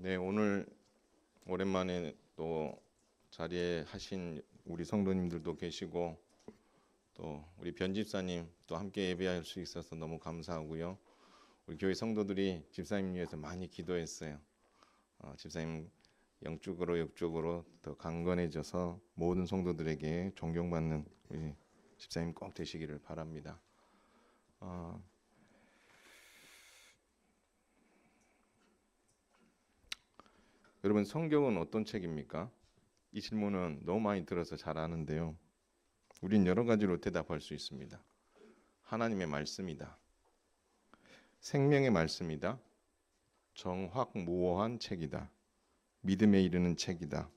네, 오늘 오랜만에 또 자리에 하신 우리 성도님들도 계시고 또 우리 변집사님 또 함께 예배할 수 있어서 너무 감사하고요. 우리 교회 성도들이 집사님 위해서 많이 기도했어요. 집사님 영적으로 육적으로 더 강건해져서 모든 성도들에게 존경받는 우리 집사님 꼭 되시기를 바랍니다. 여러분, 성경은 어떤 책입니까? 이 질문은 너무 많이 들어서 잘 아는데요. 우린 여러 가지로 대답할 수 있습니다. 하나님의 말씀이다. 생명의 말씀이다. 정확무오한 책이다. 믿음에 이르는 책이다.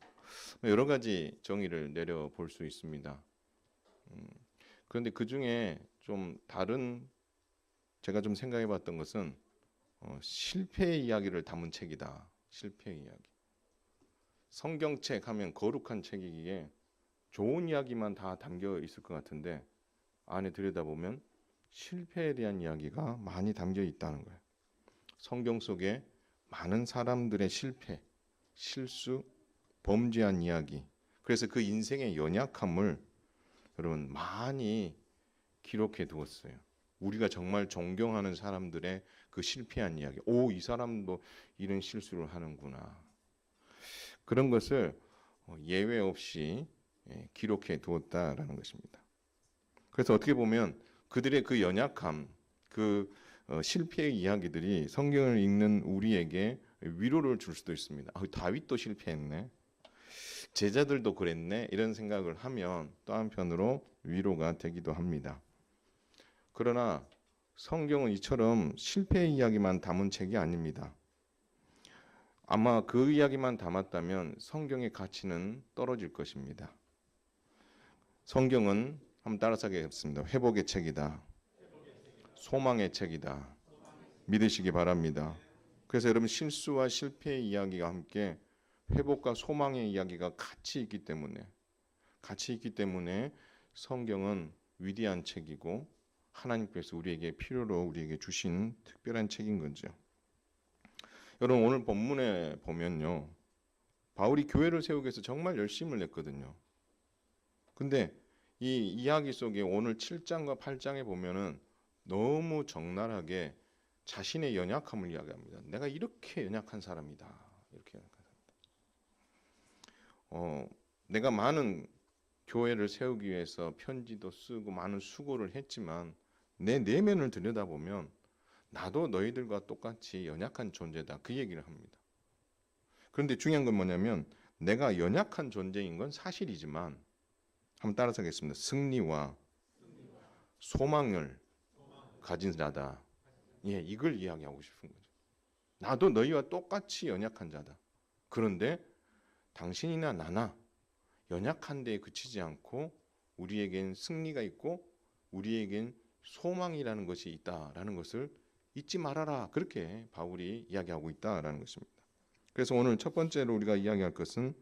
여러 가지 정의를 내려볼 수 있습니다. 그런데 그 중에 좀 다른 제가 좀 생각해 봤던 것은 실패의 이야기를 담은 책이다. 실패의 이야기. 성경책 하면 거룩한 책이기에 좋은 이야기만 다 담겨 있을 것 같은데 안에 들여다보면 실패에 대한 이야기가 많이 담겨 있다는 거예요. 성경 속에 많은 사람들의 실패, 실수, 범죄한 이야기, 그래서 그 인생의 연약함을 여러분 많이 기록해 두었어요. 우리가 정말 존경하는 사람들의 그 실패한 이야기, 이 사람도 이런 실수를 하는구나. 그런 것을 예외 없이 기록해 두었다라는 것입니다. 그래서 어떻게 보면 그들의 그 연약함, 그 실패의 이야기들이 성경을 읽는 우리에게 위로를 줄 수도 있습니다. 다윗도 실패했네. 제자들도 그랬네. 이런 생각을 하면 또 한편으로 위로가 되기도 합니다. 그러나 성경은 이처럼 실패의 이야기만 담은 책이 아닙니다. 아마 그 이야기만 담았다면 성경의 가치는 떨어질 것입니다. 성경은 한번 따라서 하겠습니다. 회복의 책이다. 소망의 책이다. 믿으시기 바랍니다. 그래서 여러분, 실수와 실패의 이야기가 함께 회복과 소망의 이야기가 같이 있기 때문에 성경은 위대한 책이고 하나님께서 우리에게 필요로 우리에게 주신 특별한 책인 거죠. 여러분, 오늘 본문에 보면요, 바울이 교회를 세우기 위해서 정말 열심을 냈거든요. 근데 이 이야기 속에 오늘 7장과 8장에 보면은 너무 적나라하게 자신의 연약함을 이야기합니다. 내가 이렇게 연약한 사람이다. 이렇게 연약한 사람이다. 내가 많은 교회를 세우기 위해서 편지도 쓰고 많은 수고를 했지만 내 내면을 들여다보면 나도 너희들과 똑같이 연약한 존재다. 그 얘기를 합니다. 그런데 중요한 건 뭐냐면 내가 연약한 존재인 건 사실이지만 한번 따라서 하겠습니다. 승리와 소망을 가진 자다. 이걸 이야기하고 싶은 거죠. 나도 너희와 똑같이 연약한 자다. 그런데 당신이나 나나 연약한 데에 그치지 않고 우리에겐 승리가 있고 우리에겐 소망이라는 것이 있다라는 것을 잊지 말아라. 그렇게 바울이 이야기하고 있다라는 것입니다. 그래서 오늘 첫 번째로 우리가 이야기할 것은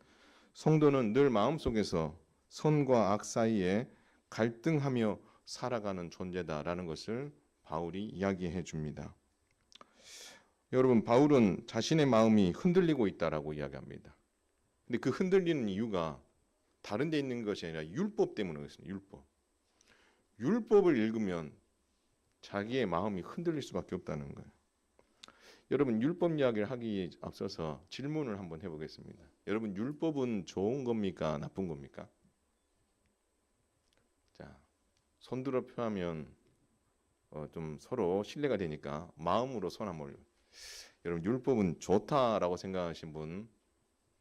성도는 늘 마음속에서 선과 악 사이에 갈등하며 살아가는 존재다라는 것을 바울이 이야기해 줍니다. 여러분, 바울은 자신의 마음이 흔들리고 있다라고 이야기합니다. 근데 그 흔들리는 이유가 다른 데 있는 것이 아니라 율법 때문에 그렇습니다. 율법을 읽으면 자기의 마음이 흔들릴 수밖에 없다는 거예요. 여러분, 율법 이야기를 하기에 앞서서 질문을 한번 해보겠습니다. 여러분, 율법은 좋은 겁니까? 나쁜 겁니까? 자, 손들어 표하면 좀 서로 신뢰가 되니까 마음으로 손 한번. 여러분, 율법은 좋다라고 생각하신 분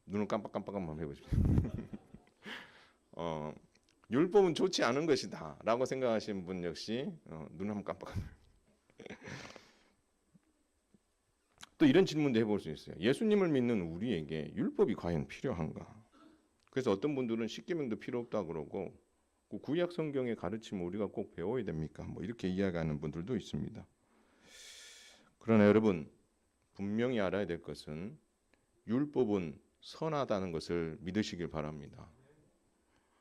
눈을 깜빡깜빡 한번 해보십시오. 율법은 좋지 않은 것이다 라고 생각하시는 분 역시 눈 한번 깜빡합니다. 또 이런 질문도 해볼 수 있어요. 예수님을 믿는 우리에게 율법이 과연 필요한가? 그래서 어떤 분들은 십계명도 필요 없다 그러고 구약 성경의 가르침을 우리가 꼭 배워야 됩니까? 이렇게 이야기하는 분들도 있습니다. 그러나 여러분, 분명히 알아야 될 것은 율법은 선하다는 것을 믿으시길 바랍니다.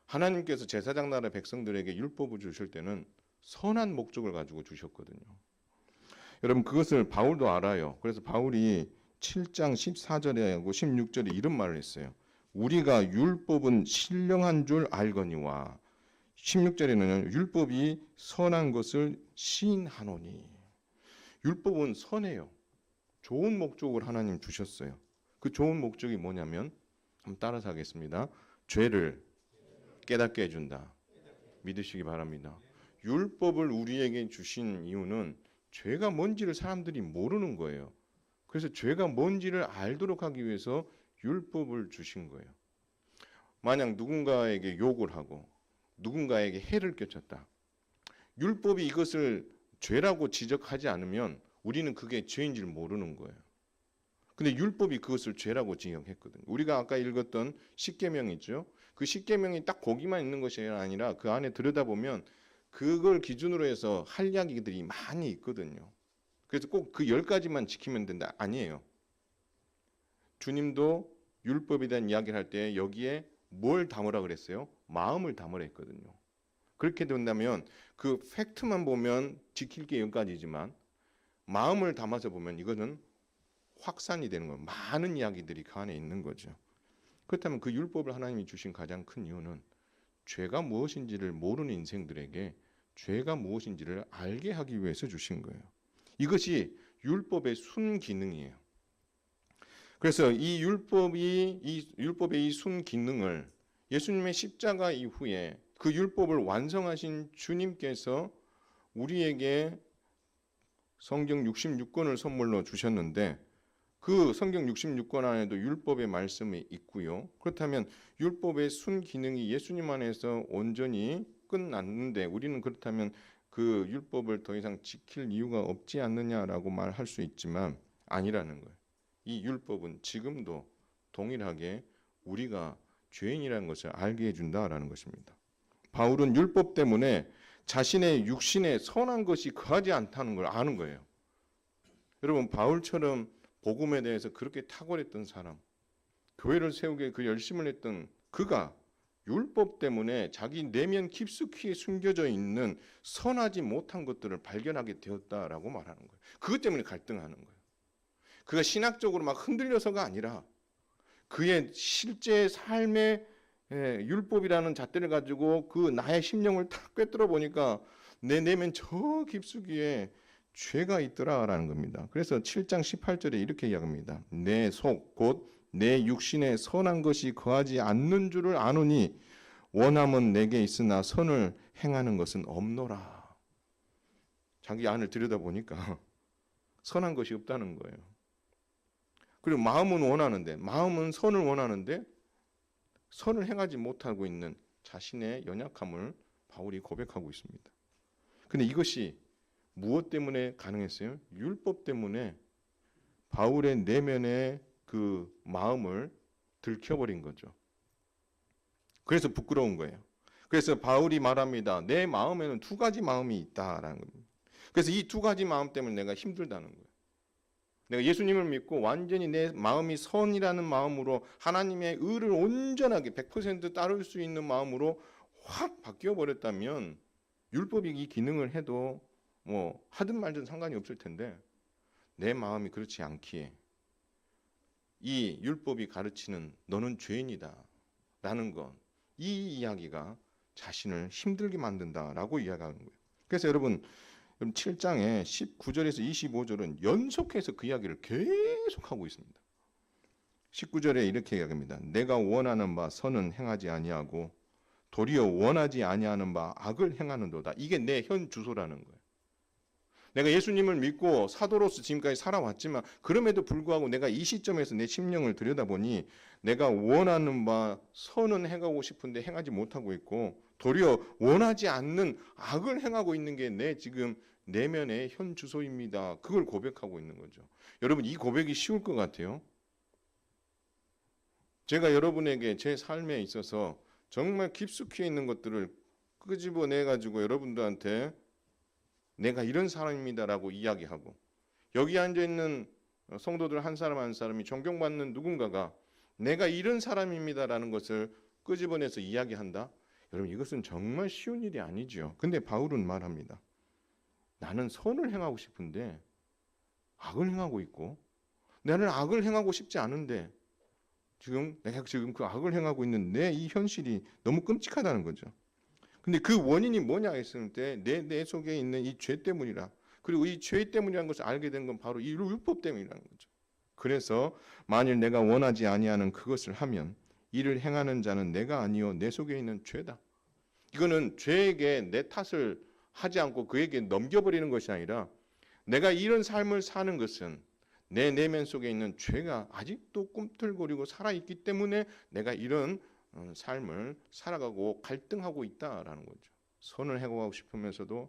하나님께서 제사장 나라 백성들에게 율법을 주실 때는 선한 목적을 가지고 주셨거든요. 여러분, 그것을 바울도 알아요. 그래서 바울이 7장 14절하고 16절에 이런 말을 했어요. 우리가 율법은 신령한 줄 알거니와 16절에는 율법이 선한 것을 시인하노니. 율법은 선해요. 좋은 목적을 하나님 주셨어요. 그 좋은 목적이 뭐냐면 한번 따라서 하겠습니다. 죄를 깨닫게 해준다. 믿으시기 바랍니다. 율법을 우리에게 주신 이유는 죄가 뭔지를 사람들이 모르는 거예요. 그래서 죄가 뭔지를 알도록 하기 위해서 율법을 주신 거예요. 만약 누군가에게 욕을 하고 누군가에게 해를 끼쳤다. 율법이 이것을 죄라고 지적하지 않으면 우리는 그게 죄인지를 모르는 거예요. 근데 율법이 그것을 죄라고 지적했거든요. 우리가 아까 읽었던 십계명 있죠. 그 십계명이 딱 거기만 있는 것이 아니라 그 안에 들여다보면 그걸 기준으로 해서 할 이야기들이 많이 있거든요. 그래서 꼭 그 10가지만 지키면 된다. 아니에요. 주님도 율법에 대한 이야기를 할 때 여기에 뭘 담으라 그랬어요? 마음을 담으라 했거든요. 그렇게 된다면 그 팩트만 보면 지킬 게 10가지지만 마음을 담아서 보면 이거는 확산이 되는 거예요. 많은 이야기들이 그 안에 있는 거죠. 그렇다면 그 율법을 하나님이 주신 가장 큰 이유는 죄가 무엇인지를 모르는 인생들에게 죄가 무엇인지를 알게 하기 위해서 주신 거예요. 이것이 율법의 순기능이에요. 그래서 이 율법의 이 순기능을 예수님의 십자가 이후에 그 율법을 완성하신 주님께서 우리에게 성경 66권을 선물로 주셨는데 그 성경 66권 안에도 율법의 말씀이 있고요. 그렇다면 율법의 순기능이 예수님 안에서 온전히 끝났는데 우리는 그렇다면 그 율법을 더 이상 지킬 이유가 없지 않느냐라고 말할 수 있지만 아니라는 거예요. 이 율법은 지금도 동일하게 우리가 죄인이라는 것을 알게 해준다라는 것입니다. 바울은 율법 때문에 자신의 육신에 선한 것이 거하지 않다는 걸 아는 거예요. 여러분 바울처럼 복음에 대해서 그렇게 탁월했던 사람, 교회를 세우기에 그 열심을 했던 그가 율법 때문에 자기 내면 깊숙이 숨겨져 있는 선하지 못한 것들을 발견하게 되었다라고 말하는 거예요. 그것 때문에 갈등하는 거예요. 그가 신학적으로 막 흔들려서가 아니라 그의 실제 삶의 율법이라는 잣대를 가지고 그 나의 심령을 탁 꿰뚫어 보니까 내 내면 저 깊숙이에 죄가 있더라라는 겁니다. 그래서 7장 18절에 이렇게 이야기합니다. 내 속 곧 내 육신에 선한 것이 거하지 않는 줄을 아노니 원함은 내게 있으나 선을 행하는 것은 없노라. 자기 안을 들여다보니까 선한 것이 없다는 거예요. 그리고 마음은 원하는데 마음은 선을 원하는데 선을 행하지 못하고 있는 자신의 연약함을 바울이 고백하고 있습니다. 근데 이것이 무엇 때문에 가능했어요? 율법 때문에 바울의 내면의 그 마음을 들켜버린 거죠. 그래서 부끄러운 거예요. 그래서 바울이 말합니다. 내 마음에는 두 가지 마음이 있다라는 겁니다. 그래서 이 두 가지 마음 때문에 내가 힘들다는 거예요. 내가 예수님을 믿고 완전히 내 마음이 선이라는 마음으로 하나님의 의를 온전하게 100% 따를 수 있는 마음으로 확 바뀌어 버렸다면 율법이 이 기능을 해도 뭐 하든 말든 상관이 없을 텐데 내 마음이 그렇지 않기에 이 율법이 가르치는 너는 죄인이다 라는 것, 이 이야기가 자신을 힘들게 만든다라고 이야기하는 거예요. 그래서 여러분 7장의 19절에서 25절은 연속해서 그 이야기를 계속하고 있습니다. 19절에 이렇게 이야기합니다. 내가 원하는 바 선은 행하지 아니하고 도리어 원하지 아니하는 바 악을 행하는도다. 이게 내 현 주소라는 거예요. 내가 예수님을 믿고 사도로서 지금까지 살아왔지만 그럼에도 불구하고 내가 이 시점에서 내 심령을 들여다보니 내가 원하는 바 선은 행하고 싶은데 행하지 못하고 있고 도리어 원하지 않는 악을 행하고 있는 게 내 지금 내면의 현 주소입니다. 그걸 고백하고 있는 거죠. 여러분 이 고백이 쉬울 것 같아요. 제가 여러분에게 제 삶에 있어서 정말 깊숙이 있는 것들을 끄집어내 가지고 여러분들한테 내가 이런 사람입니다라고 이야기하고 여기 앉아있는 성도들 한 사람 한 사람이 존경받는 누군가가 내가 이런 사람입니다라는 것을 끄집어내서 이야기한다? 여러분 이것은 정말 쉬운 일이 아니죠. 근데 바울은 말합니다. 나는 선을 행하고 싶은데 악을 행하고 있고 나는 악을 행하고 싶지 않은데 내가 지금 그 악을 행하고 있는 내 이 현실이 너무 끔찍하다는 거죠. 근데 그 원인이 뭐냐 했을 때 내 속에 있는 이 죄 때문이라. 그리고 이 죄 때문이라는 것을 알게 된 건 바로 이 율법 때문이라는 거죠. 그래서 만일 내가 원하지 아니하는 그것을 하면 이를 행하는 자는 내가 아니요 내 속에 있는 죄다. 이거는 죄에게 내 탓을 하지 않고 그에게 넘겨버리는 것이 아니라 내가 이런 삶을 사는 것은 내 내면 속에 있는 죄가 아직도 꿈틀거리고 살아있기 때문에 내가 이런 삶을 살아가고 갈등하고 있다라는 거죠. 선을 행하고 싶으면서도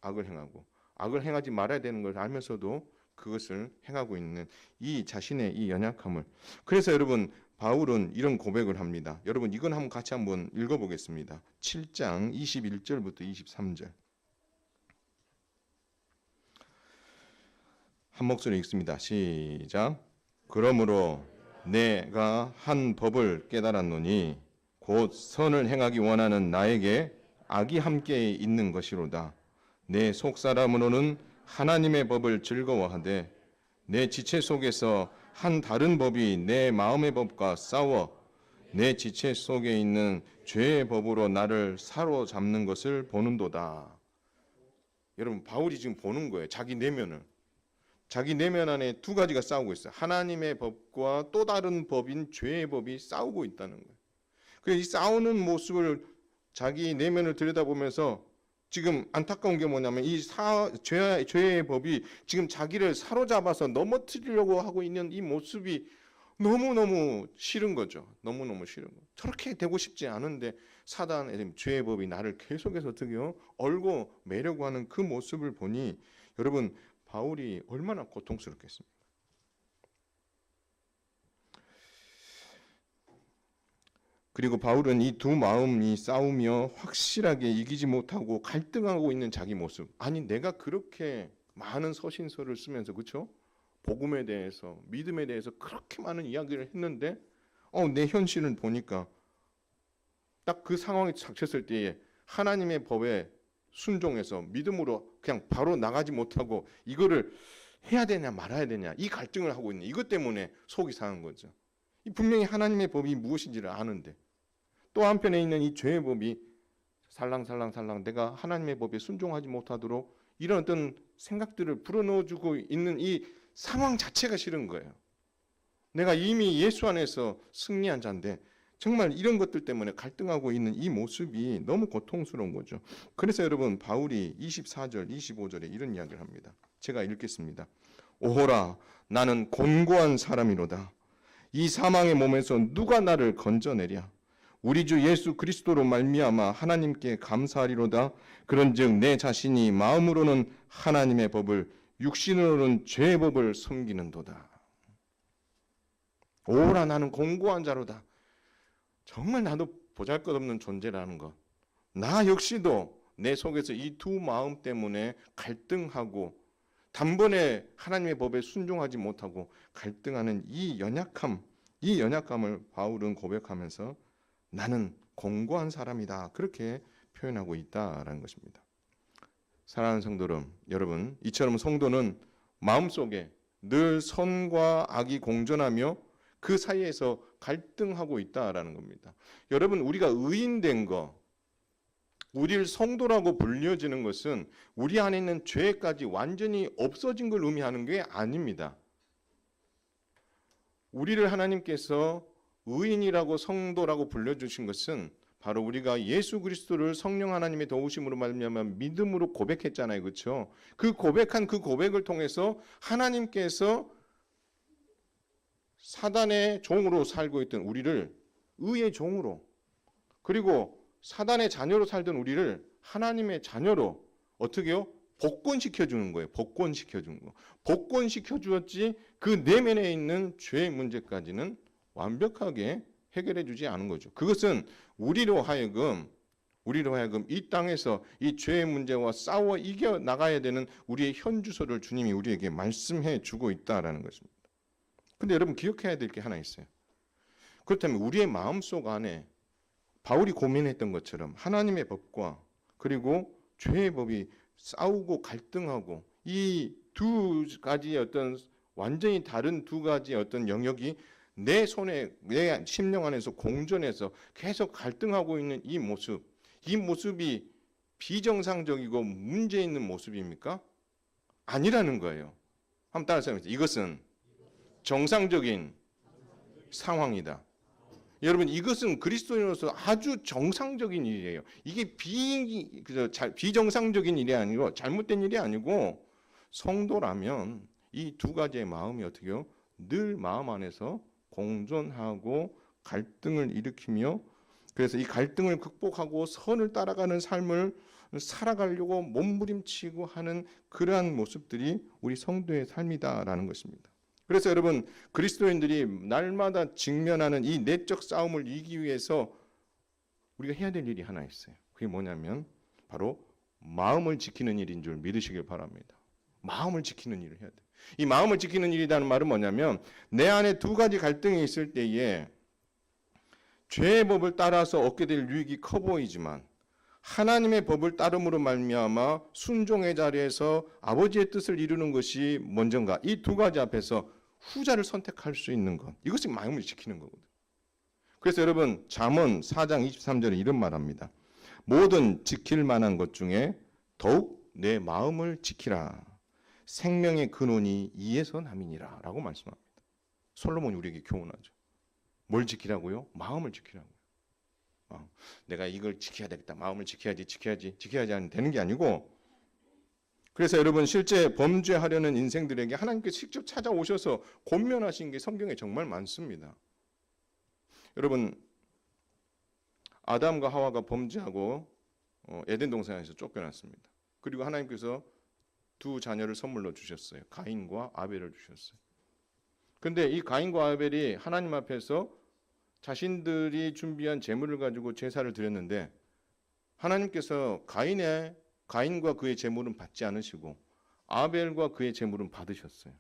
악을 행하고 악을 행하지 말아야 되는 걸 알면서도 그것을 행하고 있는 이 자신의 이 연약함을. 그래서 여러분 바울은 이런 고백을 합니다. 여러분 이건 한번 같이 한번 읽어보겠습니다. 7장 21절부터 23절 한 목소리 읽습니다. 시작. 그러므로 내가 한 법을 깨달았노니 곧 선을 행하기 원하는 나에게 악이 함께 있는 것이로다. 내 속사람으로는 하나님의 법을 즐거워하되 내 지체 속에서 한 다른 법이 내 마음의 법과 싸워 내 지체 속에 있는 죄의 법으로 나를 사로잡는 것을 보는도다. 여러분 바울이 지금 보는 거예요. 자기 내면을. 자기 내면 안에 두 가지가 싸우고 있어요. 하나님의 법과 또 다른 법인 죄의 법이 싸우고 있다는 거예요. 그래서 이 싸우는 모습을 자기 내면을 들여다보면서 지금 안타까운 게 뭐냐면 이 죄의 법이 지금 자기를 사로잡아서 넘어뜨리려고 하고 있는 이 모습이 너무너무 싫은 거죠. 너무너무 싫은 거. 저렇게 되고 싶지 않은데 사단의 죄의 법이 나를 계속해서 드디어 얼고 매려고 하는 그 모습을 보니 여러분 바울이 얼마나 고통스럽겠습니까? 그리고 바울은 이 두 마음이 싸우며 확실하게 이기지 못하고 갈등하고 있는 자기 모습. 아니 내가 그렇게 많은 서신서를 쓰면서 그렇죠? 복음에 대해서 믿음에 대해서 그렇게 많은 이야기를 했는데 내 현실을 보니까 딱 그 상황이 닥쳤을 때에 하나님의 법에 순종해서 믿음으로 그냥 바로 나가지 못하고 이거를 해야 되냐 말아야 되냐 이 갈등을 하고 있는 이것 때문에 속이 상한 거죠. 분명히 하나님의 법이 무엇인지를 아는데 또 한편에 있는 이 죄의 법이 살랑살랑 내가 하나님의 법에 순종하지 못하도록 이런 어떤 생각들을 불어넣어주고 있는 이 상황 자체가 싫은 거예요. 내가 이미 예수 안에서 승리한 자인데 정말 이런 것들 때문에 갈등하고 있는 이 모습이 너무 고통스러운 거죠. 그래서 여러분 바울이 24절 25절에 이런 이야기를 합니다. 제가 읽겠습니다. 오호라 나는 곤고한 사람이로다. 이 사망의 몸에서 누가 나를 건져내랴. 우리 주 예수 그리스도로 말미암아 하나님께 감사하리로다. 그런즉 내 자신이 마음으로는 하나님의 법을 육신으로는 죄의 법을 섬기는도다. 오호라 나는 곤고한 자로다. 정말 나도 보잘것없는 존재라는 것. 나 역시도 내 속에서 이 두 마음 때문에 갈등하고 단번에 하나님의 법에 순종하지 못하고 갈등하는 이 연약감을 바울은 고백하면서 나는 곤고한 사람이다. 그렇게 표현하고 있다라는 것입니다. 사랑하는 성도 여러분, 이처럼 성도는 마음속에 늘 선과 악이 공존하며 그 사이에서 갈등하고 있다라는 겁니다. 여러분 우리가 의인된 거, 우리를 성도라고 불려지는 것은 우리 안에 있는 죄까지 완전히 없어진 걸 의미하는 게 아닙니다. 우리를 하나님께서 의인이라고 성도라고 불려주신 것은 바로 우리가 예수 그리스도를 성령 하나님의 도우심으로 말미암아 믿음으로 고백했잖아요. 그렇죠? 그 고백한 그 고백을 통해서 하나님께서 사단의 종으로 살고 있던 우리를 의의 종으로 그리고 사단의 자녀로 살던 우리를 하나님의 자녀로 어떻게요? 복권시켜 주는 거예요. 복권시켜 주는 거. 복권시켜 주었지 그 내면에 있는 죄의 문제까지는 완벽하게 해결해 주지 않은 거죠. 그것은 우리로 하여금 이 땅에서 이 죄의 문제와 싸워 이겨 나가야 되는 우리의 현주소를 주님이 우리에게 말씀해 주고 있다라는 것입니다. 근데 여러분 기억해야 될 게 하나 있어요. 그렇다면 우리의 마음속 안에 바울이 고민했던 것처럼 하나님의 법과 그리고 죄의 법이 싸우고 갈등하고 이 두 가지의 어떤 완전히 다른 두 가지의 어떤 영역이 내 손에, 내 심령 안에서 공존해서 계속 갈등하고 있는 이 모습이 비정상적이고 문제 있는 모습입니까? 아니라는 거예요. 한번 따라서 해보세요. 이것은 정상적인 상황이다. 여러분, 이것은 그리스도인으로서 아주 정상적인 일이에요. 이게 비정상적인 일이 아니고 잘못된 일이 아니고, 성도라면 이 두 가지의 마음이 어떻게요? 늘 마음 안에서 공존하고 갈등을 일으키며, 그래서 이 갈등을 극복하고 선을 따라가는 삶을 살아가려고 몸부림치고 하는 그러한 모습들이 우리 성도의 삶이다라는 것입니다. 그래서 여러분, 그리스도인들이 날마다 직면하는 이 내적 싸움을 이기기 위해서 우리가 해야 될 일이 하나 있어요. 그게 뭐냐면 바로 마음을 지키는 일인 줄 믿으시길 바랍니다. 마음을 지키는 일을 해야 돼요. 이 마음을 지키는 일이라는 말은 뭐냐면, 내 안에 두 가지 갈등이 있을 때에 죄의 법을 따라서 얻게 될 유익이 커 보이지만 하나님의 법을 따름으로 말미암아 순종의 자리에서 아버지의 뜻을 이루는 것이 먼저인가, 이 두 가지 앞에서 후자를 선택할 수 있는 것, 이것이 마음을 지키는 거거든요. 그래서 여러분, 잠언 4장 23절에 이런 말합니다. 모든 지킬 만한 것 중에 더욱 내 마음을 지키라. 생명의 근원이 이에서 남이니라 라고 말씀합니다. 솔로몬이 우리에게 교훈하죠. 뭘 지키라고요? 마음을 지키라고요. 내가 이걸 지켜야 되겠다. 마음을 지켜야지 하면 되는 게 아니고, 그래서 여러분, 실제 범죄하려는 인생들에게 하나님께서 직접 찾아오셔서 권면하신 게 성경에 정말 많습니다. 여러분, 아담과 하와가 범죄하고 에덴 동산에서 쫓겨났습니다. 그리고 하나님께서 두 자녀를 선물로 주셨어요. 가인과 아벨을 주셨어요. 근데 이 가인과 아벨이 하나님 앞에서 자신들이 준비한 제물을 가지고 제사를 드렸는데, 하나님께서 가인과 그의 제물은 받지 않으시고 아벨과 그의 제물은 받으셨어요.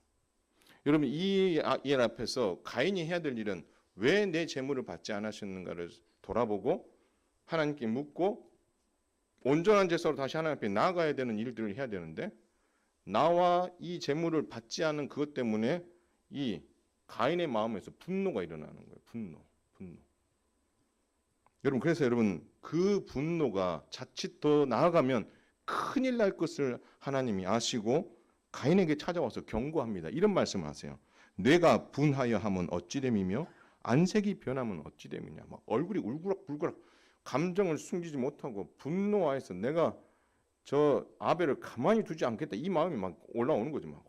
여러분, 이 일 앞에서 가인이 해야 될 일은 왜 내 제물을 받지 않으셨는가를 돌아보고 하나님께 묻고 온전한 제사로 다시 하나님 앞에 나아가야 되는 일들을 해야 되는데, 나와 이 제물을 받지 않은 그것 때문에 이 가인의 마음에서 분노가 일어나는 거예요. 분노. 여러분, 그래서 여러분, 그 분노가 자칫 더 나아가면 큰일 날 것을 하나님이 아시고 가인에게 찾아와서 경고합니다. 이런 말씀을 하세요. 뇌가 분하여 하면 어찌 됨이며 안색이 변하면 어찌 됨이냐. 막 얼굴이 울그락불그락 감정을 숨기지 못하고 분노하여서 내가 저 아벨을 가만히 두지 않겠다, 이 마음이 막 올라오는 거죠. 막.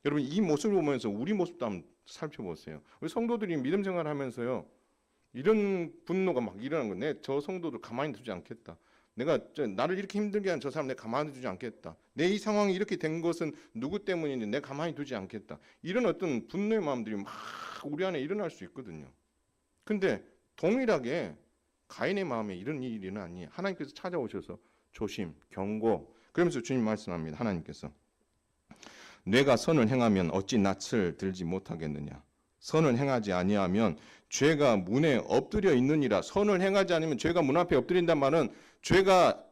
여러분, 이 모습을 보면서 우리 모습도 한번 살펴보세요. 우리 성도들이 믿음 생활하면서요, 이런 분노가 막 일어나는 거예요. 내 저 성도들 가만히 두지 않겠다. 나를 이렇게 힘들게 한 저 사람 내가 가만히 두지 않겠다. 내 이 상황이 이렇게 된 것은 누구 때문인지 내가 가만히 두지 않겠다. 이런 어떤 분노의 마음들이 막 우리 안에 일어날 수 있거든요. 근데 동일하게 가인의 마음에 이런 일이 일어나니 하나님께서 찾아오셔서 조심, 경고, 그러면서 주님 말씀합니다. 하나님께서 내가 선을 행하면 어찌 낯을 들지 못하겠느냐. 선을 행하지 아니하면 죄가 문에 엎드려 있느니라. 선을 행하지 않으면 죄가 문 앞에 엎드린단 말은 죄가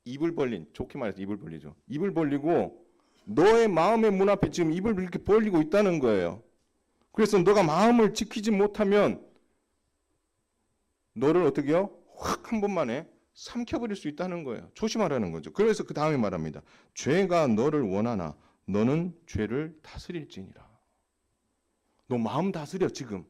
입을 벌린, 좋게 말해서 입을 벌리죠. 입을 벌리고 너의 마음의 문 앞에 지금 입을 이렇게 벌리고 있다는 거예요. 그래서 너가 마음을 지키지 못하면 너를 어떻게 해요? 확 한 번만에 삼켜버릴 수 있다는 거예요. 조심하라는 거죠. 그래서 그 다음에 말합니다. 죄가 너를 원하나 너는 죄를 다스릴지니라. 너 마음 다스려. 지금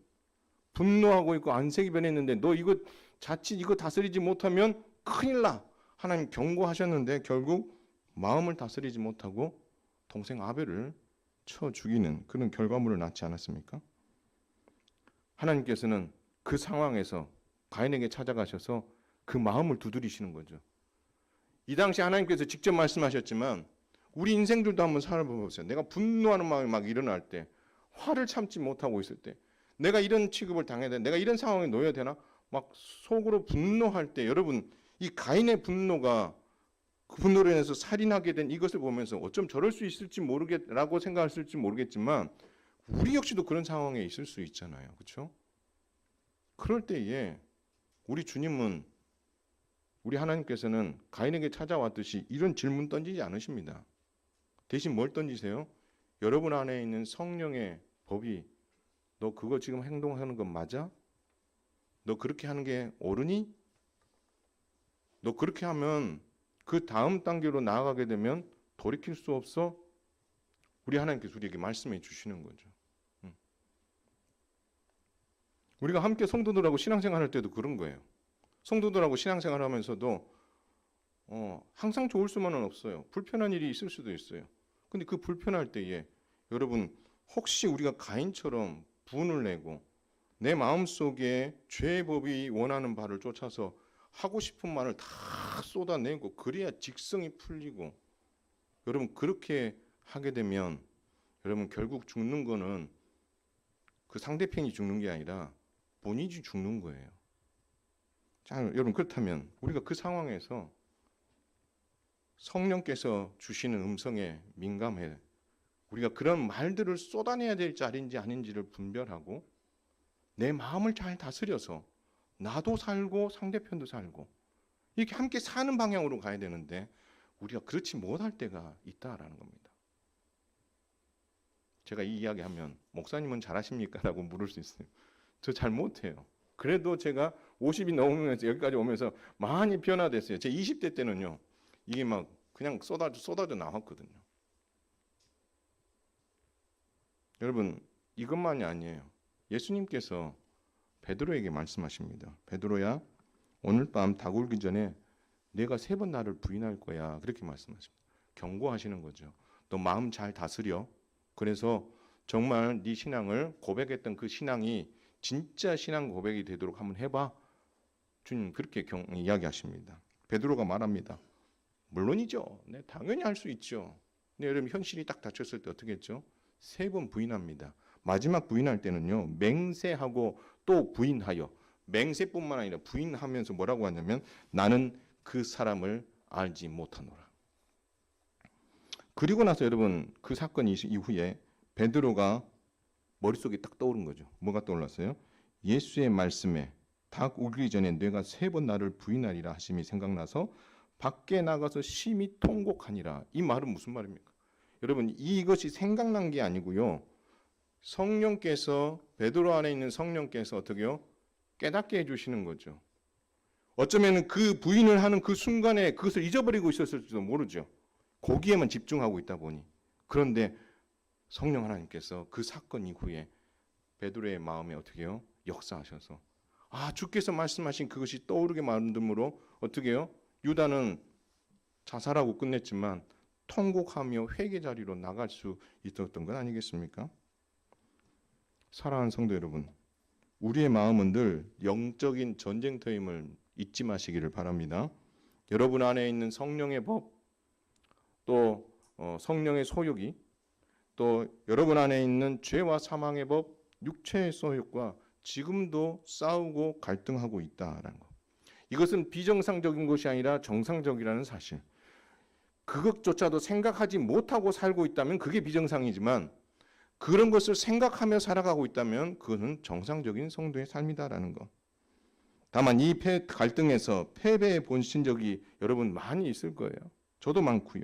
분노하고 있고 안색이 변했는데 너 이거 자칫 이거 다스리지 못하면 큰일 나. 하나님 경고하셨는데 결국 마음을 다스리지 못하고 동생 아벨을 쳐 죽이는 그런 결과물을 낳지 않았습니까? 하나님께서는 그 상황에서 가인에게 찾아가셔서 그 마음을 두드리시는 거죠. 이 당시 하나님께서 직접 말씀하셨지만 우리 인생들도 한번 살아보세요. 내가 분노하는 마음이 막 일어날 때, 화를 참지 못하고 있을 때, 내가 이런 취급을 당해야 되나, 내가 이런 상황에 놓여야 되나, 막 속으로 분노할 때, 여러분, 이 가인의 분노가 그 분노로 인해서 살인하게 된 이것을 보면서 어쩜 저럴 수 있을지 모르겠라고 생각했을지 모르겠지만 우리 역시도 그런 상황에 있을 수 있잖아요. 그렇죠? 그럴 때에 우리 주님은 우리 하나님께서는 가인에게 찾아왔듯이 이런 질문 던지지 않으십니다. 대신 뭘 던지세요? 여러분 안에 있는 성령의 법이 너 그거 지금 행동하는 건 맞아? 너 그렇게 하는 게 옳으니? 너 그렇게 하면 그 다음 단계로 나아가게 되면 돌이킬 수 없어? 우리 하나님께서 우리에게 말씀해 주시는 거죠. 우리가 함께 성도들하고 신앙생활 할 때도 그런 거예요. 성도들하고 신앙생활 하면서도 항상 좋을 수만은 없어요. 불편한 일이 있을 수도 있어요. 근데 그 불편할 때에 여러분 혹시 우리가 가인처럼 분을 내고 내 마음속에 죄의 법이 원하는 바를 쫓아서 하고 싶은 말을 다 쏟아내고 그래야 직성이 풀리고 여러분 그렇게 하게 되면 여러분 결국 죽는 거는 그 상대편이 죽는 게 아니라 본인이 죽는 거예요. 자, 여러분 그렇다면 우리가 그 상황에서 성령께서 주시는 음성에 민감해 우리가 그런 말들을 쏟아내야 될 자리인지 아닌지를 분별하고 내 마음을 잘 다스려서 나도 살고 상대편도 살고 이렇게 함께 사는 방향으로 가야 되는데 우리가 그렇지 못할 때가 있다라는 겁니다. 제가 이 이야기하면 목사님은 잘하십니까? 라고 물을 수 있어요. 저 잘 못해요. 그래도 제가 50이 넘으면서 여기까지 오면서 많이 변화됐어요. 제 20대 때는요. 이게 막 그냥 쏟아져 나왔거든요. 여러분 이것만이 아니에요. 예수님께서 베드로에게 말씀하십니다. 베드로야 오늘 밤 닭 울기 전에 내가 3번 나를 부인할 거야. 그렇게 말씀하십니다. 경고하시는 거죠. 너 마음 잘 다스려. 그래서 정말 네 신앙을 고백했던 그 신앙이 진짜 신앙 고백이 되도록 한번 해봐. 주님 그렇게 이야기하십니다. 베드로가 말합니다. 물론이죠. 네, 당연히 할 수 있죠. 근데 여러분 현실이 딱 닥쳤을 때 어떻게 했죠? 3번 부인합니다. 마지막 부인할 때는요. 맹세하고 또 부인하여 맹세뿐만 아니라 부인하면서 뭐라고 하냐면 나는 그 사람을 알지 못하노라. 그리고 나서 여러분 그 사건 이후에 베드로가 머릿속에 딱 떠오른 거죠. 뭐가 떠올랐어요? 예수의 말씀에 닭 울기 전에 내가 3번 나를 부인하리라 하심이 생각나서 밖에 나가서 심히 통곡하니라. 이 말은 무슨 말입니까? 여러분 이것이 생각난 게 아니고요. 성령께서 베드로 안에 있는 성령께서 어떻게요? 깨닫게 해주시는 거죠. 어쩌면 그 부인을 하는 그 순간에 그것을 잊어버리고 있었을지도 모르죠. 거기에만 집중하고 있다 보니. 그런데 성령 하나님께서 그 사건 이후에 베드로의 마음에 어떻게 해요? 역사하셔서 주께서 말씀하신 그것이 떠오르게 만듦으로 어떻게 해요? 유다는 자살하고 끝냈지만 통곡하며 회개 자리로 나갈 수 있었던 건 아니겠습니까? 사랑하는 성도 여러분, 우리의 마음은 늘 영적인 전쟁터임을 잊지 마시기를 바랍니다. 여러분 안에 있는 성령의 법, 또 성령의 소욕이, 또 여러분 안에 있는 죄와 사망의 법, 육체의 소욕과 지금도 싸우고 갈등하고 있다라는 것. 이것은 비정상적인 것이 아니라 정상적이라는 사실. 그것조차도 생각하지 못하고 살고 있다면 그게 비정상이지만 그런 것을 생각하며 살아가고 있다면 그것은 정상적인 성도의 삶이다라는 것. 다만 이 갈등에서 패배의 본신적이 여러분 많이 있을 거예요. 저도 많고요.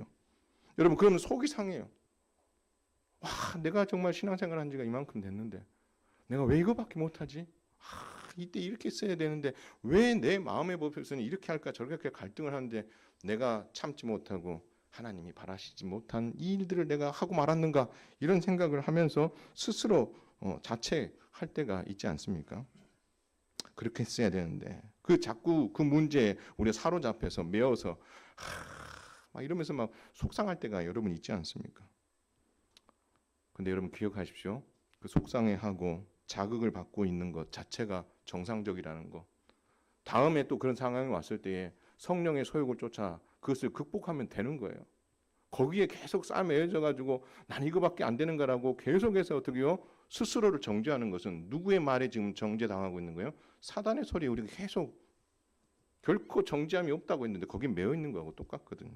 여러분 그러면 속이 상해요. 와, 내가 정말 신앙생활 한 지가 이만큼 됐는데 내가 왜 이거밖에 못하지? 이때 이렇게 써야 되는데 왜 내 마음의 법에서는 이렇게 할까 저렇게 갈등을 하는데 내가 참지 못하고 하나님이 바라시지 못한 이 일들을 내가 하고 말았는가 이런 생각을 하면서 스스로 자책할 때가 있지 않습니까? 그렇게 써야 되는데 자꾸 그 문제에 우리가 사로잡혀서 매어서 막 이러면서 막 속상할 때가 여러분 있지 않습니까? 근데 여러분 기억하십시오. 그 속상해하고 자극을 받고 있는 것 자체가 정상적이라는 것. 다음에 또 그런 상황이 왔을 때에 성령의 소욕을 쫓아 그것을 극복하면 되는 거예요. 거기에 계속 싸매여져 가지고 난 이거밖에 안 되는 거라고 계속해서 어떻게요? 스스로를 정죄하는 것은 누구의 말에 지금 정죄당하고 있는 거예요? 사단의 소리에 우리가 계속 결코 정죄함이 없다고 했는데 거기에 매여 있는 거하고 똑같거든요.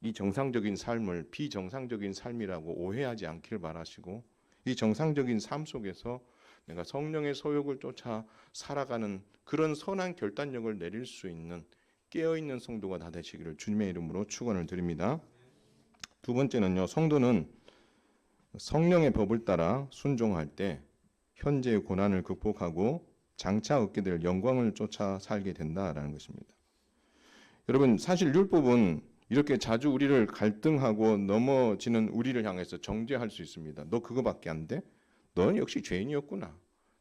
이 정상적인 삶을 비정상적인 삶이라고 오해하지 않기를 바라시고 이 정상적인 삶 속에서 내가 성령의 소욕을 쫓아 살아가는 그런 선한 결단력을 내릴 수 있는 깨어있는 성도가 다 되시기를 주님의 이름으로 축원을 드립니다. 두 번째는요, 성도는 성령의 법을 따라 순종할 때 현재의 고난을 극복하고 장차 얻게 될 영광을 쫓아 살게 된다라는 것입니다. 여러분, 사실 율법은 이렇게 자주 우리를 갈등하고 넘어지는 우리를 향해서 정죄할 수 있습니다. 너 그거밖에 안 돼? 너는 역시 죄인이었구나.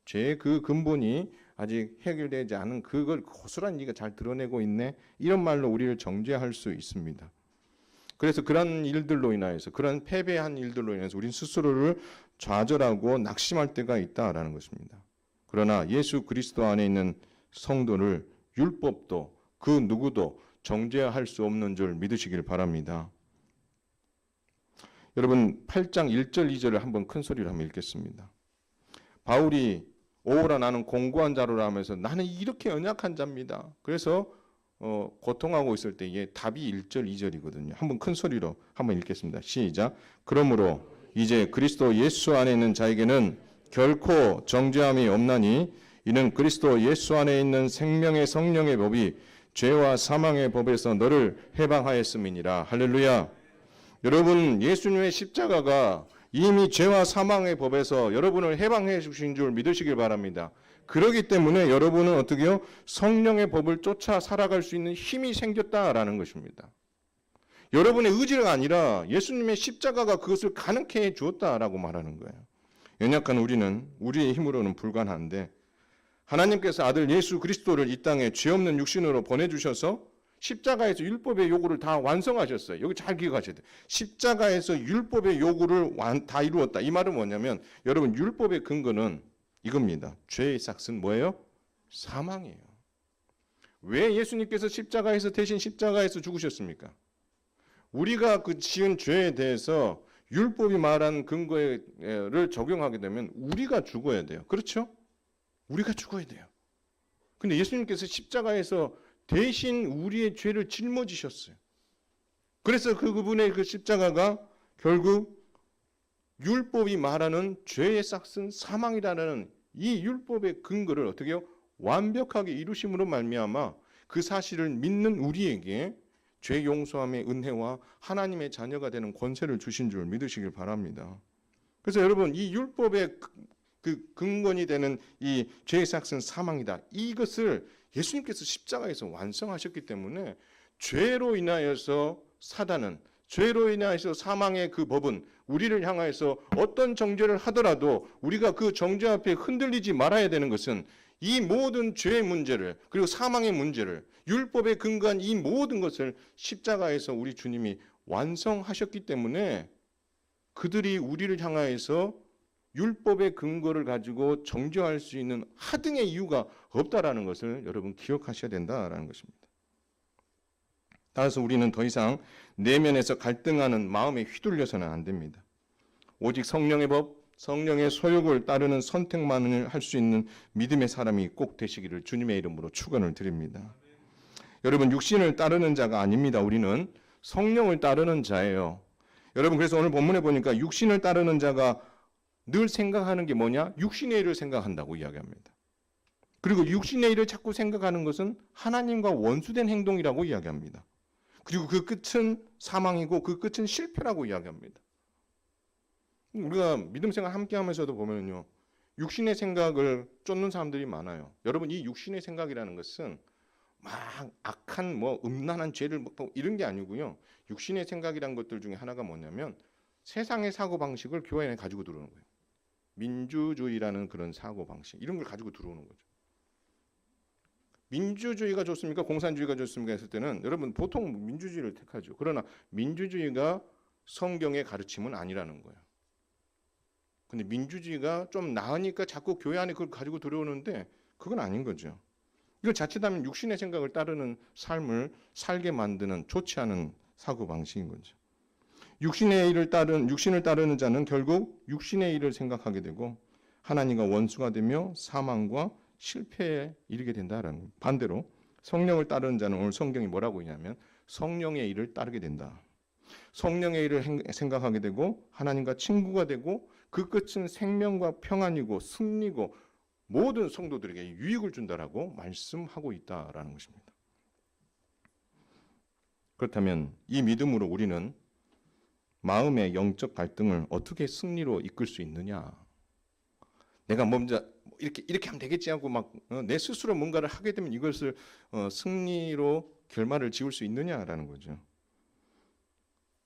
죄의 그 근본이 아직 해결되지 않은 그걸 고스란히 네가 잘 드러내고 있네. 이런 말로 우리를 정죄할 수 있습니다. 그래서 그런 일들로 인하여서, 그런 패배한 일들로 인해서 우리는 스스로를 좌절하고 낙심할 때가 있다라는 것입니다. 그러나 예수 그리스도 안에 있는 성도를 율법도 그 누구도 정죄할 수 없는 줄 믿으시길 바랍니다. 여러분, 8장 1절 2절을 한번 큰 소리로 한번 읽겠습니다. 바울이 오호라 나는 공고한 자로라 하면서 나는 이렇게 연약한 자입니다. 그래서 고통하고 있을 때 이게 답이 1절 2절이거든요. 한번 큰 소리로 한번 읽겠습니다. 시작. 그러므로 이제 그리스도 예수 안에 있는 자에게는 결코 정죄함이 없나니 이는 그리스도 예수 안에 있는 생명의 성령의 법이 죄와 사망의 법에서 너를 해방하였음이니라. 할렐루야. 여러분, 예수님의 십자가가 이미 죄와 사망의 법에서 여러분을 해방해 주신 줄 믿으시길 바랍니다. 그렇기 때문에 여러분은 어떻게 해요? 성령의 법을 쫓아 살아갈 수 있는 힘이 생겼다라는 것입니다. 여러분의 의지가 아니라 예수님의 십자가가 그것을 가능케 해 주었다라고 말하는 거예요. 연약한 우리는 우리의 힘으로는 불가능한데 하나님께서 아들 예수 그리스도를 이 땅에 죄 없는 육신으로 보내주셔서 십자가에서 율법의 요구를 다 완성하셨어요. 여기 잘 기억하셔야 돼요. 십자가에서 율법의 요구를 다 이루었다. 이 말은 뭐냐면 여러분, 율법의 근거는 이겁니다. 죄의 삭은 뭐예요? 사망이에요. 왜 예수님께서 십자가에서 대신 십자가에서 죽으셨습니까? 우리가 그 지은 죄에 대해서 율법이 말한 근거를 적용하게 되면 우리가 죽어야 돼요. 그렇죠? 우리가 죽어야 돼요. 근데 예수님께서 십자가에서 대신 우리의 죄를 짊어지셨어요. 그래서 그분의 그 십자가가 결국 율법이 말하는 죄의 삭은 사망이라는 이 율법의 근거를 어떻게 해요? 완벽하게 이루심으로 말미암아 그 사실을 믿는 우리에게 죄 용서함의 은혜와 하나님의 자녀가 되는 권세를 주신 줄 믿으시길 바랍니다. 그래서 여러분, 이 율법의 그 근원이 되는 이 죄의 삭은 사망이다. 이것을 예수님께서 십자가에서 완성하셨기 때문에 죄로 인하여서 사단은, 죄로 인하여서 사망의 그 법은 우리를 향하여서 어떤 정죄를 하더라도 우리가 그 정죄 앞에 흔들리지 말아야 되는 것은 이 모든 죄의 문제를, 그리고 사망의 문제를, 율법에 근거한 이 모든 것을 십자가에서 우리 주님이 완성하셨기 때문에 그들이 우리를 향하여서 율법의 근거를 가지고 정죄할 수 있는 하등의 이유가 없다라는 것을 여러분 기억하셔야 된다라는 것입니다. 따라서 우리는 더 이상 내면에서 갈등하는 마음에 휘둘려서는 안 됩니다. 오직 성령의 법, 성령의 소욕을 따르는 선택만을 할 수 있는 믿음의 사람이 꼭 되시기를 주님의 이름으로 축원을 드립니다. 여러분, 육신을 따르는 자가 아닙니다. 우리는 성령을 따르는 자예요. 여러분, 그래서 오늘 본문에 보니까 육신을 따르는 자가 늘 생각하는 게 뭐냐? 육신의 일을 생각한다고 이야기합니다. 그리고 육신의 일을 자꾸 생각하는 것은 하나님과 원수된 행동이라고 이야기합니다. 그리고 그 끝은 사망이고 그 끝은 실패라고 이야기합니다. 우리가 믿음 생활 함께 하면서도 보면요, 육신의 생각을 쫓는 사람들이 많아요. 여러분, 이 육신의 생각이라는 것은 막 악한 음란한 죄를 이런 게 아니고요. 육신의 생각이란 것들 중에 하나가 뭐냐면 세상의 사고 방식을 교회 안에 가지고 들어오는 거예요. 민주주의라는 그런 사고 방식, 이런 걸 가지고 들어오는 거죠. 민주주의가 좋습니까? 공산주의가 좋습니까? 했을 때는 여러분 보통 민주주의를 택하죠. 그러나 민주주의가 성경의 가르침은 아니라는 거예요. 근데 민주주의가 좀 나으니까 자꾸 교회 안에 그걸 가지고 들어오는데 그건 아닌 거죠. 이걸 자칫하면 육신의 생각을 따르는 삶을 살게 만드는 좋지 않은 사고 방식인 거죠. 육신을 따르는 자는 결국 육신의 일을 생각하게 되고 하나님과 원수가 되며 사망과 실패에 이르게 된다라는 거예요. 반대로 성령을 따르는 자는 오늘 성경이 뭐라고 하냐면 성령의 일을 따르게 된다. 성령의 일을 생각하게 되고 하나님과 친구가 되고 그 끝은 생명과 평안이고 승리고 모든 성도들에게 유익을 준다라고 말씀하고 있다라는 것입니다. 그렇다면 이 믿음으로 우리는 마음의 영적 갈등을 어떻게 승리로 이끌 수 있느냐? 내가 먼저 이렇게 하면 되겠지 하고 막 내 스스로 뭔가를 하게 되면 이것을 승리로 결말을 지을 수 있느냐라는 거죠.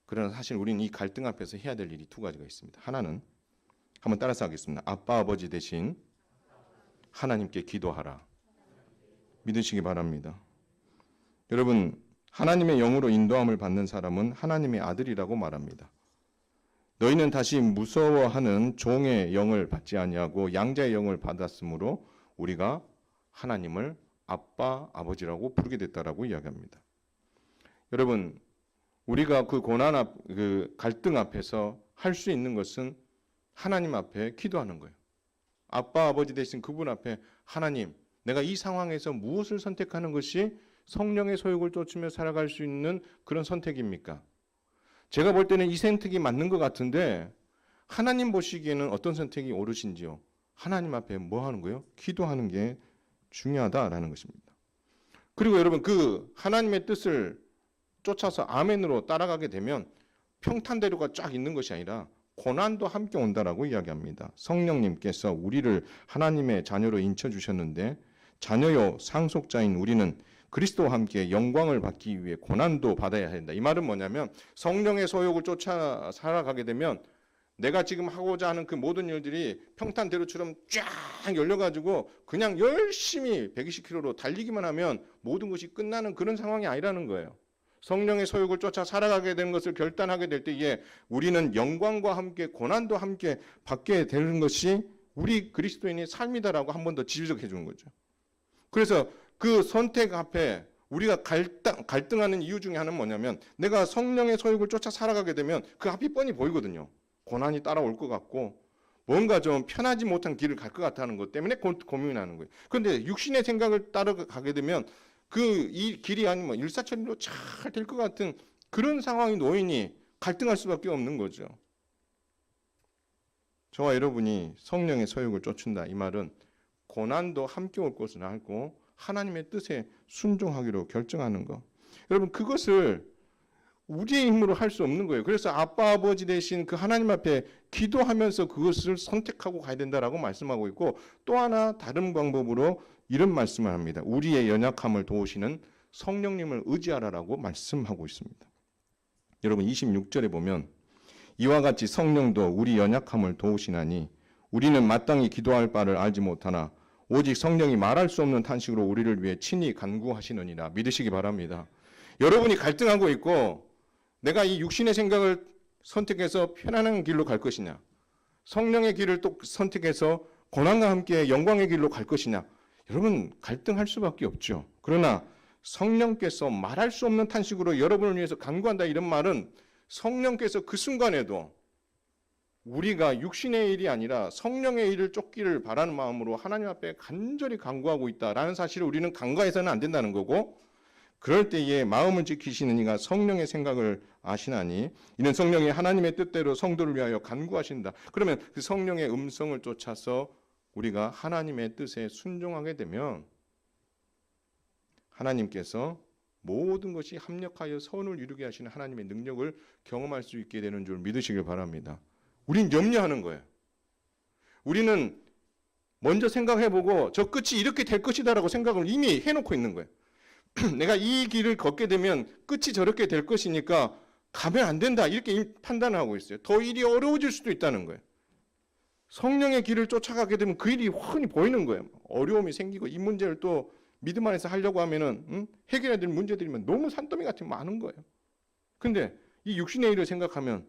그러나 사실 우리는 이 갈등 앞에서 해야 될 일이 두 가지가 있습니다. 하나는 한번 따라서 하겠습니다. 아빠 아버지 대신 하나님께 기도하라. 믿으시기 바랍니다. 여러분, 하나님의 영으로 인도함을 받는 사람은 하나님의 아들이라고 말합니다. 너희는 다시 무서워하는 종의 영을 받지 아니하고 양자의 영을 받았으므로 우리가 하나님을 아빠, 아버지라고 부르게 됐다라고 이야기합니다. 여러분, 우리가 그 고난 그 갈등 앞에서 할 수 있는 것은 하나님 앞에 기도하는 거예요. 아빠, 아버지 대신 그분 앞에 하나님, 내가 이 상황에서 무엇을 선택하는 것이 성령의 소욕을 쫓으며 살아갈 수 있는 그런 선택입니까? 제가 볼 때는 이 선택이 맞는 것 같은데 하나님 보시기에는 어떤 선택이 옳으신지요? 하나님 앞에 뭐 하는 거예요? 기도하는 게 중요하다라는 것입니다. 그리고 여러분 그 하나님의 뜻을 쫓아서 아멘으로 따라가게 되면 평탄대로가 쫙 있는 것이 아니라 고난도 함께 온다라고 이야기합니다. 성령님께서 우리를 하나님의 자녀로 인쳐주셨는데 자녀요 상속자인 우리는 그리스도와 함께 영광을 받기 위해 고난도 받아야 한다. 이 말은 뭐냐면 성령의 소욕을 쫓아 살아가게 되면 내가 지금 하고자 하는 그 모든 일들이 평탄대로처럼 쫙 열려가지고 그냥 열심히 120km로 달리기만 하면 모든 것이 끝나는 그런 상황이 아니라는 거예요. 성령의 소욕을 쫓아 살아가게 되는 것을 결단하게 될 때에 우리는 영광과 함께 고난도 함께 받게 되는 것이 우리 그리스도인의 삶이다라고 한 번 더 지적해 주는 거죠. 그래서 그 선택 앞에 우리가 갈등하는 이유 중에 하나는 뭐냐면 내가 성령의 소욕을 쫓아 살아가게 되면 그 앞이 뻔히 보이거든요. 고난이 따라올 것 같고 뭔가 좀 편하지 못한 길을 갈 것 같다는 것 때문에 고민하는 거예요. 그런데 육신의 생각을 따라가게 되면 이 길이 아니면 일사천리로 잘 될 것 같은 그런 상황이 놓이니 갈등할 수밖에 없는 거죠. 저와 여러분이 성령의 소욕을 쫓는다 이 말은 고난도 함께 올 것을 알고 하나님의 뜻에 순종하기로 결정하는 것. 여러분 그것을 우리의 힘으로 할 수 없는 거예요. 그래서 아빠 아버지 대신 그 하나님 앞에 기도하면서 그것을 선택하고 가야 된다라고 말씀하고 있고 또 하나 다른 방법으로 이런 말씀을 합니다. 우리의 연약함을 도우시는 성령님을 의지하라라고 말씀하고 있습니다. 여러분 26절에 보면 이와 같이 성령도 우리 연약함을 도우시나니 우리는 마땅히 기도할 바를 알지 못하나 오직 성령이 말할 수 없는 탄식으로 우리를 위해 친히 간구하시느니라. 믿으시기 바랍니다. 여러분이 갈등하고 있고 내가 이 육신의 생각을 선택해서 편안한 길로 갈 것이냐 성령의 길을 또 선택해서 고난과 함께 영광의 길로 갈 것이냐 여러분 갈등할 수밖에 없죠. 그러나 성령께서 말할 수 없는 탄식으로 여러분을 위해서 간구한다 이런 말은 성령께서 그 순간에도 우리가 육신의 일이 아니라 성령의 일을 쫓기를 바라는 마음으로 하나님 앞에 간절히 간구하고 있다라는 사실을 우리는 간과해서는 안 된다는 거고 그럴 때에 마음을 지키시는 이가 성령의 생각을 아시나니 이는 성령이 하나님의 뜻대로 성도를 위하여 간구하신다. 그러면 그 성령의 음성을 쫓아서 우리가 하나님의 뜻에 순종하게 되면 하나님께서 모든 것이 합력하여 선을 이루게 하시는 하나님의 능력을 경험할 수 있게 되는 줄 믿으시길 바랍니다. 우린 염려하는 거예요. 우리는 먼저 생각해보고 저 끝이 이렇게 될 것이다라고 생각을 이미 해놓고 있는 거예요. 내가 이 길을 걷게 되면 끝이 저렇게 될 것이니까 가면 안 된다 이렇게 판단을 하고 있어요. 더 일이 어려워질 수도 있다는 거예요. 성령의 길을 쫓아가게 되면 그 일이 훤히 보이는 거예요. 어려움이 생기고 이 문제를 또 믿음 안에서 하려고 하면은 해결해야 될 문제들이면 너무 산더미 같은 많은 거예요. 근데 이 육신의 일을 생각하면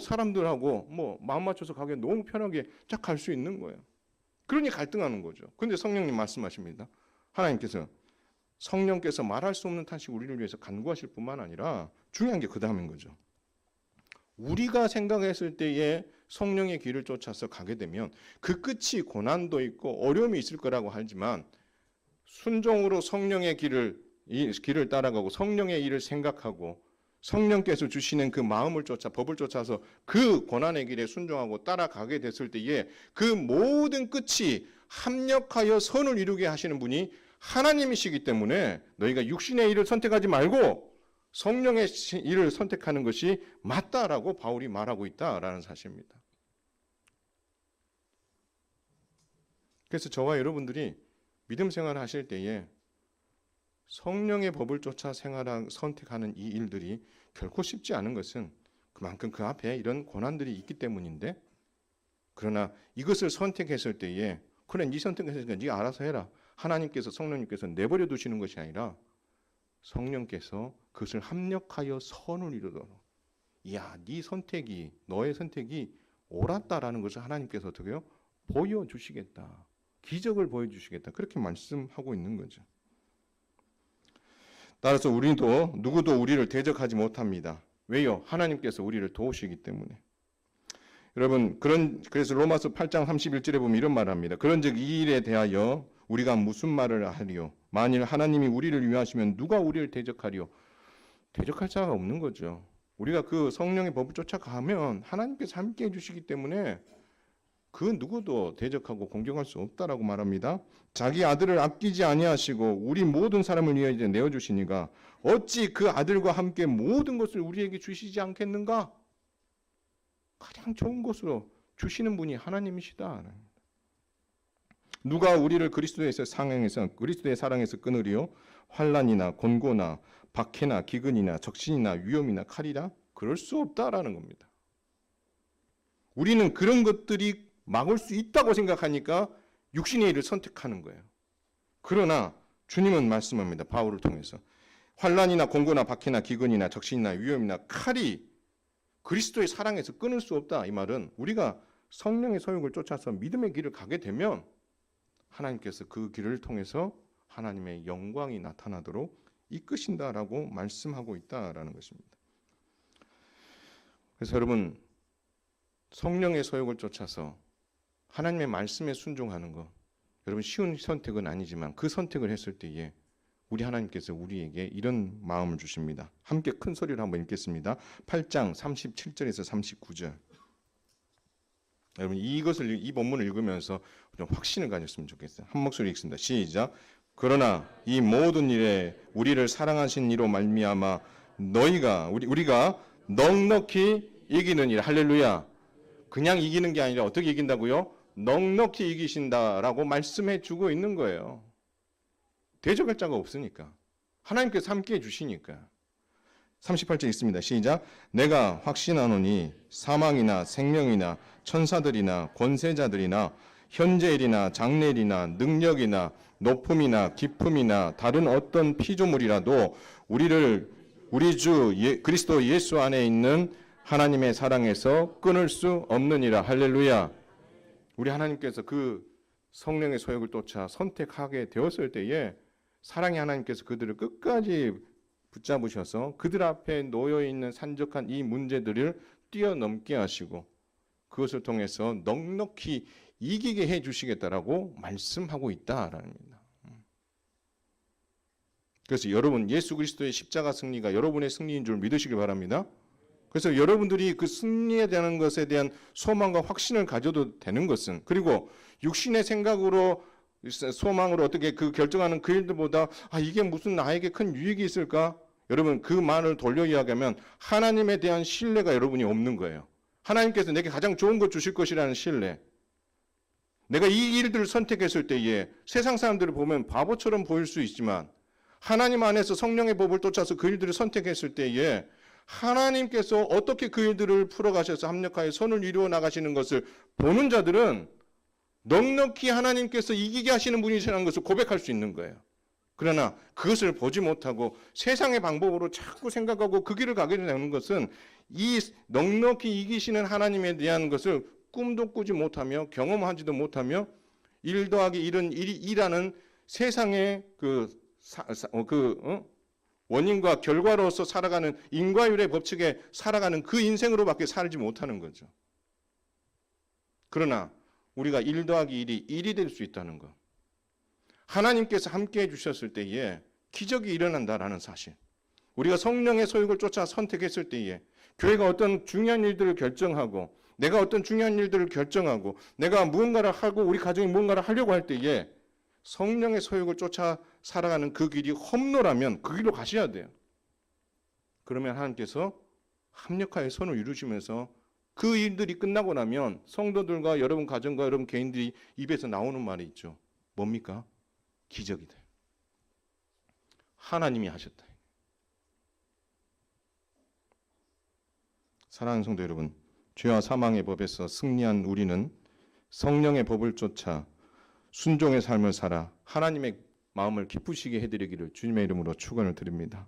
사람들하고 뭐 마음 맞춰서 가기 너무 편하게 쫙 갈 수 있는 거예요. 그러니 갈등하는 거죠. 근데 성령님 말씀하십니다. 하나님께서 성령께서 말할 수 없는 탄식 우리를 위해서 간구하실 뿐만 아니라 중요한 게 그 다음인 거죠. 우리가 생각했을 때에 성령의 길을 쫓아서 가게 되면 그 끝이 고난도 있고 어려움이 있을 거라고 하지만 순종으로 성령의 길을 따라가고 성령의 일을 생각하고 성령께서 주시는 그 마음을 쫓아 법을 쫓아서 그 고난의 길에 순종하고 따라가게 됐을 때에 그 모든 끝이 합력하여 선을 이루게 하시는 분이 하나님이시기 때문에 너희가 육신의 일을 선택하지 말고 성령의 일을 선택하는 것이 맞다라고 바울이 말하고 있다라는 사실입니다. 그래서 저와 여러분들이 믿음 생활을 하실 때에 성령의 법을 쫓아 선택하는 이 일들이 결코 쉽지 않은 것은 그만큼 그 앞에 이런 고난들이 있기 때문인데, 그러나 이것을 선택했을 때에 그래 네 선택했으니까 네가 알아서 해라. 하나님께서 성령님께서 내버려 두시는 것이 아니라 성령께서 그것을 합력하여 선을 이루도록, 이야 네 선택이 너의 선택이 옳았다라는 것을 하나님께서 어떻게요? 보여주시겠다. 기적을 보여주시겠다. 그렇게 말씀하고 있는 거죠. 따라서 우리도 누구도 우리를 대적하지 못합니다. 왜요? 하나님께서 우리를 도우시기 때문에. 여러분 그래서 로마서 8장 31절에 보면 이런 말을 합니다. 그런즉 이 일에 대하여 우리가 무슨 말을 하리요? 만일 하나님이 우리를 위하시면 누가 우리를 대적하리요? 대적할 자가 없는 거죠. 우리가 그 성령의 법을 쫓아가면 하나님께서 함께 해주시기 때문에 그 누구도 대적하고 공격할 수 없다라고 말합니다. 자기 아들을 아끼지 아니하시고 우리 모든 사람을 위하여 내어주시니가 어찌 그 아들과 함께 모든 것을 우리에게 주시지 않겠는가? 가장 좋은 것으로 주시는 분이 하나님이시다. 누가 우리를 그리스도의 사랑에서 끊으리요? 환난이나 곤고나 박해나 기근이나 적신이나 위험이나 칼이라? 그럴 수 없다라는 겁니다. 우리는 그런 것들이 막을 수 있다고 생각하니까 육신의 일을 선택하는 거예요. 그러나 주님은 말씀합니다. 바울을 통해서 환난이나 곤고나 박해나 기근이나 적신이나 위험이나 칼이 그리스도의 사랑에서 끊을 수 없다. 이 말은 우리가 성령의 소욕을 쫓아서 믿음의 길을 가게 되면 하나님께서 그 길을 통해서 하나님의 영광이 나타나도록 이끄신다라고 말씀하고 있다라는 것입니다. 그래서 여러분 성령의 소욕을 쫓아서 하나님의 말씀에 순종하는 것, 여러분 쉬운 선택은 아니지만 그 선택을 했을 때에 우리 하나님께서 우리에게 이런 마음을 주십니다. 함께 큰 소리로 한번 읽겠습니다. 8장 37절에서 39절. 여러분 이 본문을 읽으면서 좀 확신을 가졌으면 좋겠어요. 한 목소리 읽습니다. 시작. 그러나 이 모든 일에 우리를 사랑하신 이로 말미암아 우리가 넉넉히 이기는 일. 할렐루야. 그냥 이기는 게 아니라 어떻게 이긴다고요? 넉넉히 이기신다라고 말씀해 주고 있는 거예요. 대적할 자가 없으니까. 하나님께서 함께해 주시니까. 38절 있습니다. 시작. 내가 확신하노니 사망이나 생명이나 천사들이나 권세자들이나 현재일이나 장래일이나 능력이나 높음이나 깊음이나 다른 어떤 피조물이라도 우리 주 그리스도 예수 안에 있는 하나님의 사랑에서 끊을 수 없느니라. 할렐루야. 우리 하나님께서 그 성령의 소욕을 쫓아 선택하게 되었을 때에 사랑의 하나님께서 그들을 끝까지 붙잡으셔서 그들 앞에 놓여있는 산적한 이 문제들을 뛰어넘게 하시고 그것을 통해서 넉넉히 이기게 해주시겠다라고 말씀하고 있다라는 겁니다. 그래서 여러분 예수 그리스도의 십자가 승리가 여러분의 승리인 줄 믿으시길 바랍니다. 그래서 여러분들이 그 승리에 대한 것에 대한 소망과 확신을 가져도 되는 것은, 그리고 육신의 생각으로 소망으로 어떻게 그 결정하는 그 일들보다 이게 무슨 나에게 큰 유익이 있을까? 여러분 그 말을 돌려 이야기하면 하나님에 대한 신뢰가 여러분이 없는 거예요. 하나님께서 내게 가장 좋은 것 주실 것이라는 신뢰. 내가 이 일들을 선택했을 때에 세상 사람들을 보면 바보처럼 보일 수 있지만 하나님 안에서 성령의 법을 쫓아서 그 일들을 선택했을 때에 하나님께서 어떻게 그 일들을 풀어가셔서 합력하여 선을 이루어 나가시는 것을 보는 자들은 넉넉히 하나님께서 이기게 하시는 분이시라는 것을 고백할 수 있는 거예요. 그러나 그것을 보지 못하고 세상의 방법으로 자꾸 생각하고 그 길을 가게 되는 것은 이 넉넉히 이기시는 하나님에 대한 것을 꿈도 꾸지 못하며 경험하지도 못하며 1 더하기 1은 1이라는 세상의 원인과 결과로서 살아가는 인과율의 법칙에 살아가는 그 인생으로밖에 살지 못하는 거죠. 그러나 우리가 1 더하기 1이 1이 될 수 있다는 것. 하나님께서 함께해 주셨을 때에 기적이 일어난다라는 사실. 우리가 성령의 소욕을 쫓아 선택했을 때에 교회가 어떤 중요한 일들을 결정하고 내가 어떤 중요한 일들을 결정하고 내가 무언가를 하고 우리 가정이 무언가를 하려고 할 때에 성령의 소욕을 쫓아 살아가는 그 길이 험로라면 그 길로 가셔야 돼요. 그러면 하나님께서 합력하여 선을 이루시면서 그 일들이 끝나고 나면 성도들과 여러분 가정과 여러분 개인들이 입에서 나오는 말이 있죠. 뭡니까? 기적이다. 하나님이 하셨다. 사랑하는 성도 여러분, 죄와 사망의 법에서 승리한 우리는 성령의 법을 쫓아 순종의 삶을 살아 하나님의 마음을 기쁘시게 해드리기를 주님의 이름으로 축원을 드립니다.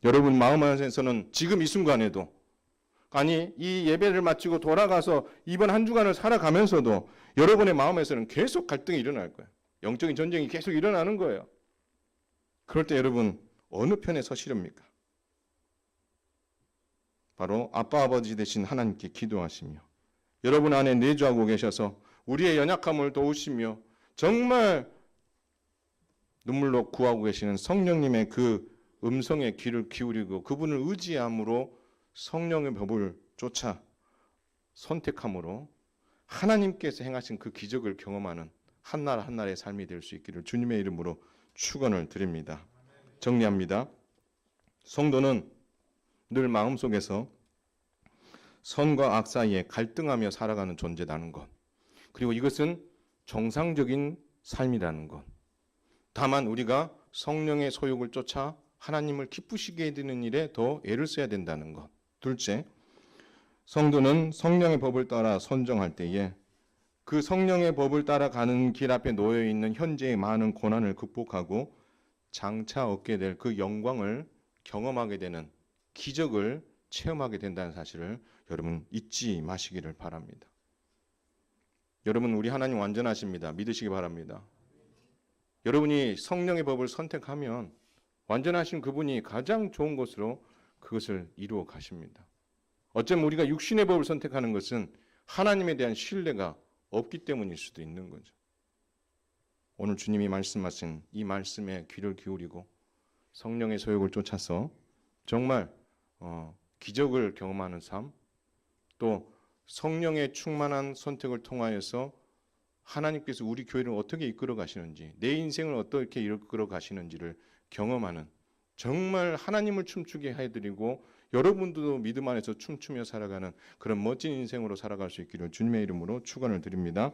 여러분 마음 안에서는 지금 이 순간에도 아니 이 예배를 마치고 돌아가서 이번 한 주간을 살아가면서도 여러분의 마음에서는 계속 갈등이 일어날 거예요. 영적인 전쟁이 계속 일어나는 거예요. 그럴 때 여러분 어느 편에 서시렵니까? 바로 아빠 아버지 되신 하나님께 기도하시며 여러분 안에 내주하고 계셔서 우리의 연약함을 도우시며 정말 눈물로 구하고 계시는 성령님의 그 음성에 귀를 기울이고 그분을 의지함으로 성령의 법을 쫓아 선택함으로 하나님께서 행하신 그 기적을 경험하는 한날 한날의 삶이 될 수 있기를 주님의 이름으로 축원을 드립니다. 정리합니다. 성도는 늘 마음속에서 선과 악 사이에 갈등하며 살아가는 존재라는 것, 그리고 이것은 정상적인 삶이라는 것. 다만 우리가 성령의 소욕을 쫓아 하나님을 기쁘시게 해드리는 일에 더 애를 써야 된다는 것. 둘째, 성도는 성령의 법을 따라 선정할 때에 그 성령의 법을 따라가는 길 앞에 놓여 있는 현재의 많은 고난을 극복하고 장차 얻게 될 그 영광을 경험하게 되는 기적을 체험하게 된다는 사실을 여러분 잊지 마시기를 바랍니다. 여러분 우리 하나님 완전하십니다. 믿으시기 바랍니다. 여러분이 성령의 법을 선택하면 완전하신 그분이 가장 좋은 것으로 그것을 이루어 가십니다. 어쩌면 우리가 육신의 법을 선택하는 것은 하나님에 대한 신뢰가 없기 때문일 수도 있는 거죠. 오늘 주님이 말씀하신 이 말씀에 귀를 기울이고 성령의 소욕을 쫓아서 정말 기적을 경험하는 삶, 또 성령의 충만한 선택을 통하여서 하나님께서 우리 교회를 어떻게 이끌어 가시는지, 내 인생을 어떻게 이끌어 가시는지를 경험하는 정말 하나님을 춤추게 해드리고 여러분들도 믿음 안에서 춤추며 살아가는 그런 멋진 인생으로 살아갈 수 있기를 주님의 이름으로 축원을 드립니다.